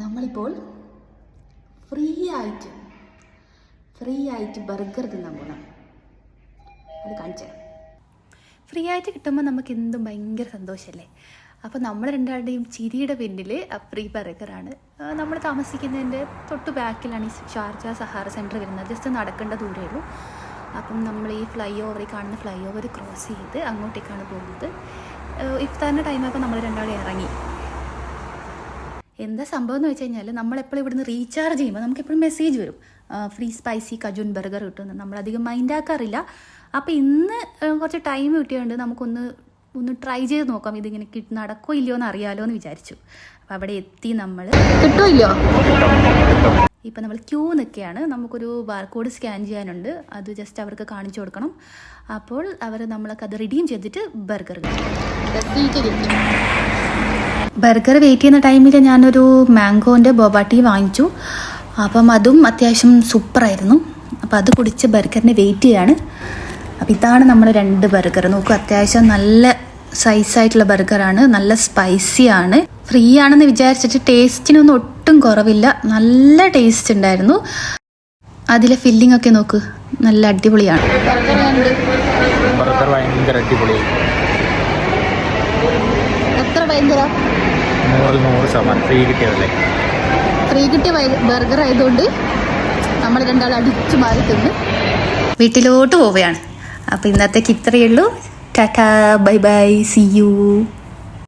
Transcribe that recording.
നമ്മളിപ്പോൾ ഫ്രീ ആയിട്ട് ബർഗർ തിന്നാൻ പോകണം. അത് കാണിച്ചേ. ഫ്രീ ആയിട്ട് കിട്ടുമ്പോൾ നമുക്ക് എന്തും ഭയങ്കര സന്തോഷമല്ലേ. അപ്പോൾ നമ്മൾ രണ്ടാളുടെയും ചിരിയുടെ പിന്നിൽ ഫ്രീ ബർഗറാണ്. നമ്മൾ താമസിക്കുന്നതിൻ്റെ തൊട്ട് ബാക്കിലാണ് ഈ ഷാർജ സഹാറ സെൻറ്റർ വരുന്നത്. ജസ്റ്റ് നടക്കേണ്ട ദൂരമേ ഉള്ളൂ. അപ്പം നമ്മൾ ഈ കാണുന്ന ഫ്ലൈ ഓവർ ക്രോസ് ചെയ്ത് അങ്ങോട്ടേക്കാണ് പോകുന്നത്. ഇഫ്താറിൻ്റെ ടൈമായപ്പോൾ നമ്മൾ രണ്ടാളും ഇറങ്ങി. എന്താ സംഭവം എന്ന് വെച്ച് കഴിഞ്ഞാൽ നമ്മളെപ്പോഴും ഇവിടുന്ന് റീചാർജ് ചെയ്യുമ്പോൾ നമുക്കെപ്പോഴും മെസ്സേജ് വരും, ഫ്രീ സ്പൈസി കജൂൻ ബർഗർ കിട്ടുമെന്ന്. നമ്മളധികം മൈൻഡാക്കാറില്ല. അപ്പോൾ ഇന്ന് കുറച്ച് ടൈം കിട്ടിയതുകൊണ്ട് നമുക്കൊന്ന് ട്രൈ ചെയ്ത് നോക്കാം, ഇതിങ്ങനെ നടക്കോ ഇല്ലയോ എന്ന് അറിയാലോ എന്ന് വിചാരിച്ചു. അപ്പോൾ അവിടെ എത്തി. നമ്മൾ കിട്ടുമോ ഇല്ലയോ? ഇപ്പം നമ്മൾ ക്യൂ നിൽക്കുകയാണ്. നമുക്കൊരു ബാർകോഡ് സ്കാൻ ചെയ്യാനുണ്ട്. അത് ജസ്റ്റ് അവർക്ക് കാണിച്ചു കൊടുക്കണം. അപ്പോൾ അവർ നമ്മളൊക്കെ അത് റിഡീം ചെയ്തിട്ട് ബർഗർ വെയിറ്റ് ചെയ്യുന്ന ടൈമിൽ ഞാനൊരു മാംഗോൻ്റെ ബോബ ടീ വാങ്ങിച്ചു. അപ്പം അതും അത്യാവശ്യം സൂപ്പറായിരുന്നു. അപ്പോൾ അത് കുടിച്ച് ബർഗറിന് വെയിറ്റ് ചെയ്യാണ്. അപ്പോൾ ഇതാണ് നമ്മുടെ 2 ബർഗർ. നോക്കൂ, അത്യാവശ്യം നല്ല സൈസായിട്ടുള്ള ബർഗറാണ്, നല്ല സ്പൈസിയാണ്. ഫ്രീ ആണെന്ന് വിചാരിച്ചിട്ട് ടേസ്റ്റിനൊന്നും ഒട്ടും കുറവില്ല, നല്ല ടേസ്റ്റ് ഉണ്ടായിരുന്നു. അതിലെ ഫില്ലിംഗ് ഒക്കെ നോക്ക്, നല്ല അടിപൊളിയാണ്. ബർഗർ ഭയങ്കര അടിപൊളിയാണ്. എത്ര ഭയങ്കര 100% ഫ്രീ കിട്ടിയതല്ലേ. ഫ്രീ കിട്ടിയ ബർഗർ ആയതുകൊണ്ട് നമ്മൾ രണ്ടാളും അടിച്ചു മാറി തിന്ന് വീട്ടിലോട്ട് പോവുകയാണ്. അപ്പോൾ ഇന്നത്തേക്ക് ഇത്രയേ ഉള്ളൂ. Tata, bye bye, see U.